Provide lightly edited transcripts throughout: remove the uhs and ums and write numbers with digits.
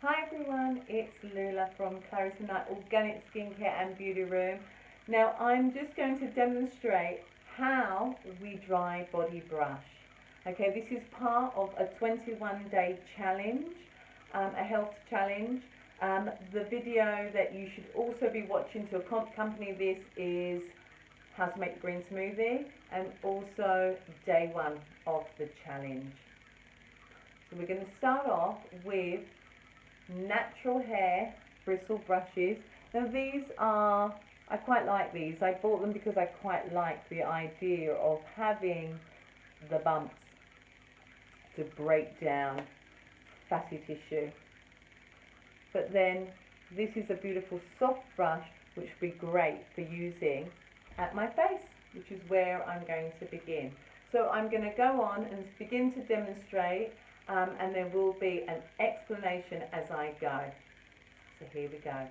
Hi everyone, it's Lula from Clarissa Knight Organic Skincare and Beauty Room. Now I'm just going to demonstrate how we dry body brush. Okay, this is part of a 21-day challenge, a health challenge. The video that you should also be watching to accompany this is how to make the green smoothie and also day one of the challenge. So we're going to start off with natural hair bristle brushes. Now these are, I quite like these. I bought them because I quite like the idea of having the bumps to break down fatty tissue. But then this is a beautiful soft brush which would be great for using at my face, which is where I'm going to begin. So I'm going to go on and begin to demonstrate, and there will be an explanation as I go. So here we go.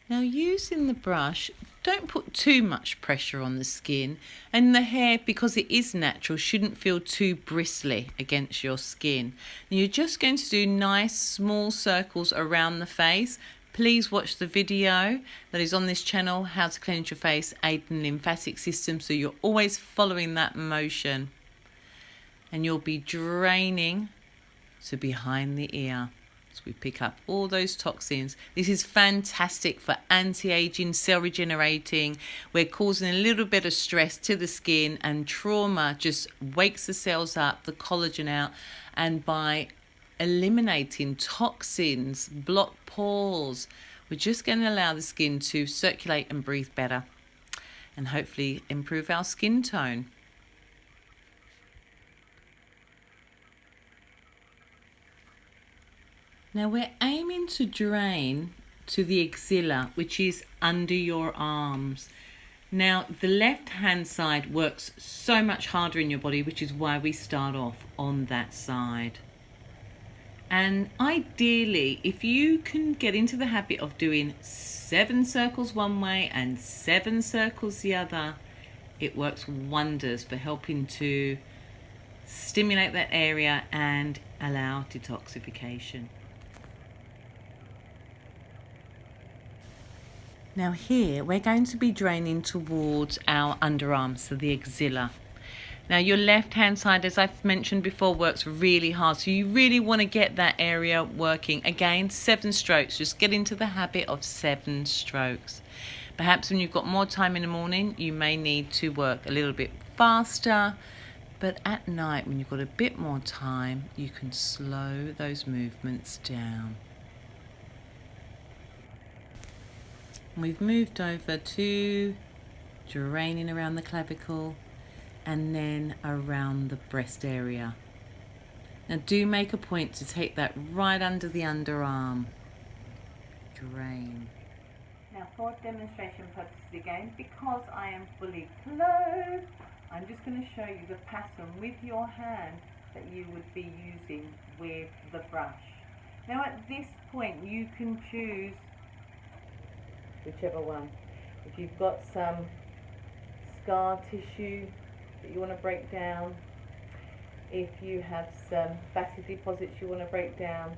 Now, using the brush, don't put too much pressure on the skin, and the hair, because it is natural, shouldn't feel too bristly against your skin. And you're just going to do nice small circles around the face. Please watch the video that is on this channel, How to Cleanse Your Face, Aid the Lymphatic System, so you're always following that motion. And you'll be draining to behind the ear. So we pick up all those toxins. This is fantastic for anti-aging, cell regenerating. We're causing a little bit of stress to the skin, and trauma just wakes the cells up, the collagen out, and by eliminating toxins, block pores, we're just going to allow the skin to circulate and breathe better, and hopefully improve our skin tone. Now we're aiming to drain to the axilla, which is under your arms. Now the left hand side works so much harder in your body, which is why we start off on that side. And ideally, if you can get into the habit of doing 7 circles one way and 7 circles the other, it works wonders for helping to stimulate that area and allow detoxification. Now here, we're going to be draining towards our underarms, so the axilla. Now your left hand side, as I've mentioned before, works really hard. So you really want to get that area working. Again, 7 strokes. Just get into the habit of 7 strokes. Perhaps when you've got more time in the morning, you may need to work a little bit faster. But at night, when you've got a bit more time, you can slow those movements down. We've moved over to draining around the clavicle and then around the breast area. Now do make a point to take that right under the underarm. Drain. Now for demonstration purposes again, because I am fully clothed, I'm just going to show you the pattern with your hand that you would be using with the brush. Now at this point you can choose whichever one. If you've got some scar tissue that you want to break down, if you have some fatty deposits you want to break down,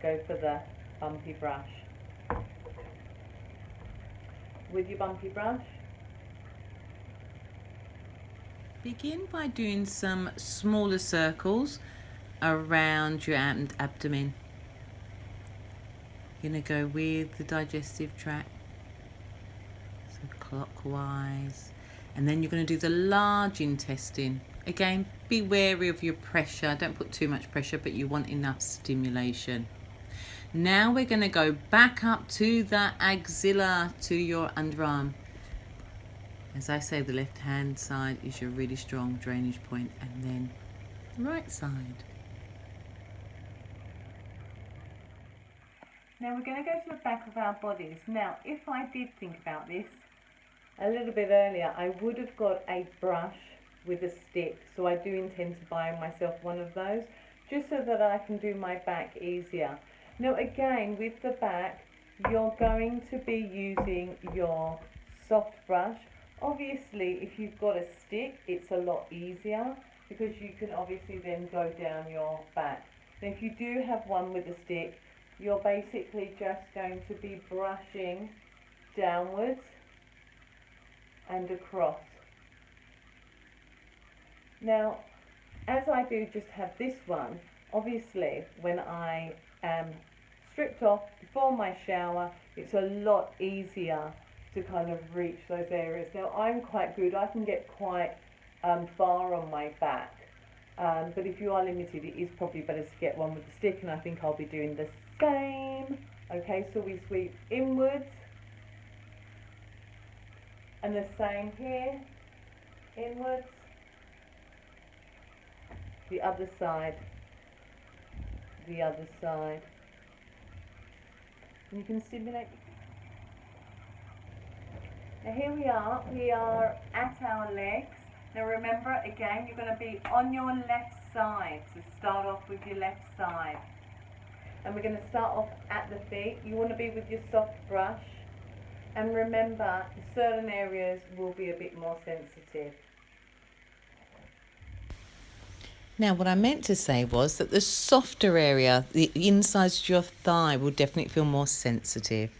go for the bumpy brush. With your bumpy brush, begin by doing some smaller circles around your abdomen. You're going to go with the digestive tract, so clockwise, and then you're going to do the large intestine. Again, be wary of your pressure. Don't put too much pressure, but you want enough stimulation. Now we're going to go back up to the axilla, to your underarm. As I say, the left hand side is your really strong drainage point, and then the right side. now we're going to go to the back of our bodies. Now if I did think about this a little bit earlier, I would have got a brush with a stick, so I do intend to buy myself one of those just so that I can do my back easier. Now again, with the back, you're going to be using your soft brush. Obviously, if you've got a stick, it's a lot easier because you can obviously then go down your back. And if you do have one with a stick, you're basically just going to be brushing downwards and across. Now, as I do just have this one, obviously when I am stripped off before my shower, it's a lot easier to kind of reach those areas. Now I'm quite good, I can get quite far on my back, but if you are limited, it is probably better to get one with a stick, and I think I'll be doing the same. Okay, so we sweep inwards, and the same here, inwards, the other side, the other side. And you can stimulate. Now here we are at our legs. Now remember, again, you're going to be on your left side, so start off with your left side. And we're going to start off at the feet. You want to be with your soft brush. And remember, certain areas will be a bit more sensitive. Now, what I meant to say was that the softer area, the insides of your thigh, will definitely feel more sensitive.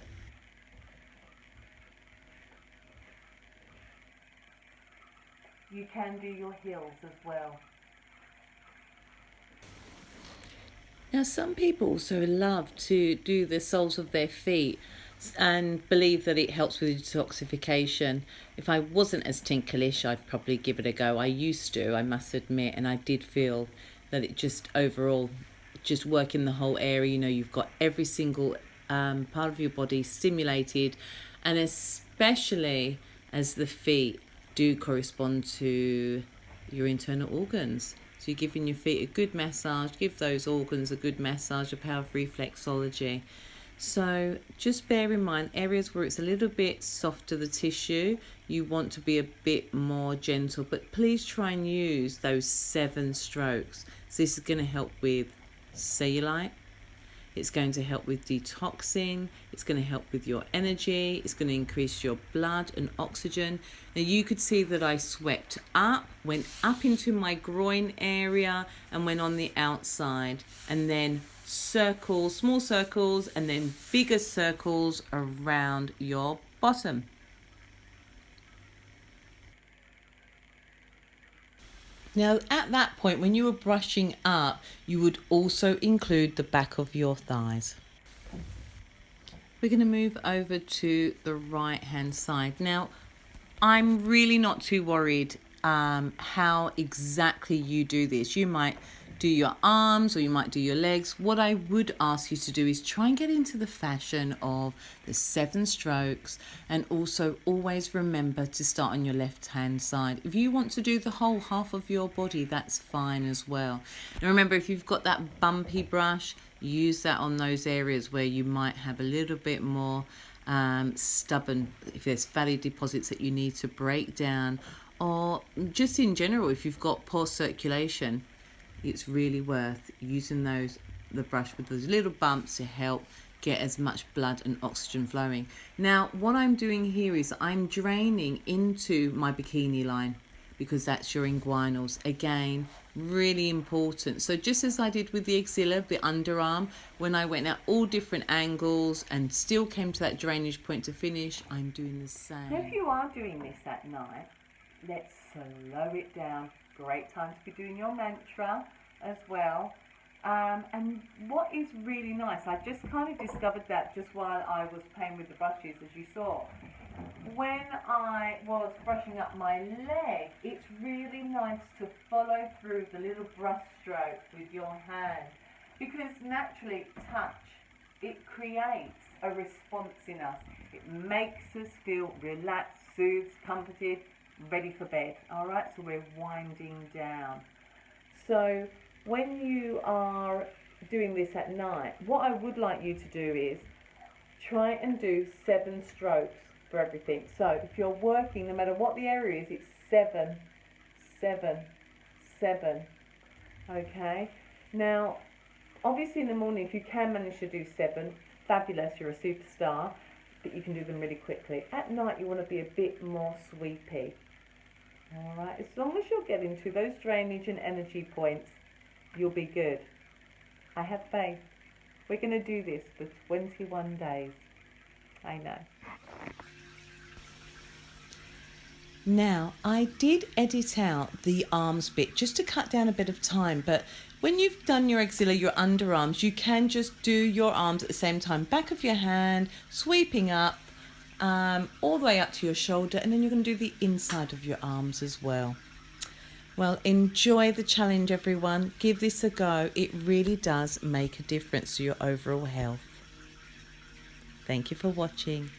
You can do your heels as well. Now, some people also love to do the soles of their feet and believe that it helps with detoxification. If I wasn't as tinklish, I'd probably give it a go. I used to, I must admit, and I did feel that it just overall, just working the whole area, you know, you've got every single part of your body stimulated, and especially as the feet do correspond to your internal organs. So you're giving your feet a good massage, give those organs a good massage, a power of reflexology. So just bear in mind, areas where it's a little bit softer, the tissue, you want to be a bit more gentle, but please try and use those 7 strokes. So this is going to help with cellulite. It's going to help with detoxing. It's going to help with your energy. It's going to increase your blood and oxygen. Now you could see that I swept up, went up into my groin area and went on the outside, and then circles, small circles, and then bigger circles around your bottom. Now, at that point, when you were brushing up, you would also include the back of your thighs. We're going to move over to the right-hand side. Now, I'm really not too worried how exactly you do this. You might do your arms or you might do your legs. What I would ask you to do is try and get into the fashion of the 7 strokes, and also always remember to start on your left hand side. If you want to do the whole half of your body, that's fine as well. And remember, if you've got that bumpy brush, use that on those areas where you might have a little bit more stubborn, if there's fatty deposits that you need to break down, or just in general, if you've got poor circulation, it's really worth using the brush with those little bumps to help get as much blood and oxygen flowing. Now, what I'm doing here is I'm draining into my bikini line, because that's your inguinals. Again, really important. So just as I did with the axilla, the underarm, when I went at all different angles and still came to that drainage point to finish, I'm doing the same. If you are doing this at night, let's slow it down. Great time to be doing your mantra as well. And what is really nice, I just kind of discovered that just while I was playing with the brushes, as you saw. When I was brushing up my leg, it's really nice to follow through the little brush stroke with your hand, because naturally touch, it creates a response in us. It makes us feel relaxed, soothed, comforted, ready for bed. All right, so we're winding down. So when you are doing this at night, what I would like you to do is try and do 7 strokes for everything. So if you're working, no matter what the area is, it's 7, 7, 7. Okay. Now, obviously in the morning, if you can manage to do 7, fabulous, you're a superstar. but you can do them really quickly. At night you want to be a bit more sweepy. Alright, as long as you're getting to those drainage and energy points, you'll be good. I have faith. We're going to do this for 21 days. I know. Now, I did edit out the arms bit just to cut down a bit of time, but when you've done your axilla, your underarms, you can just do your arms at the same time. Back of your hand, sweeping up, all the way up to your shoulder, and then you're going to do the inside of your arms as well. Well, enjoy the challenge, everyone. Give this a go. It really does make a difference to your overall health. Thank you for watching.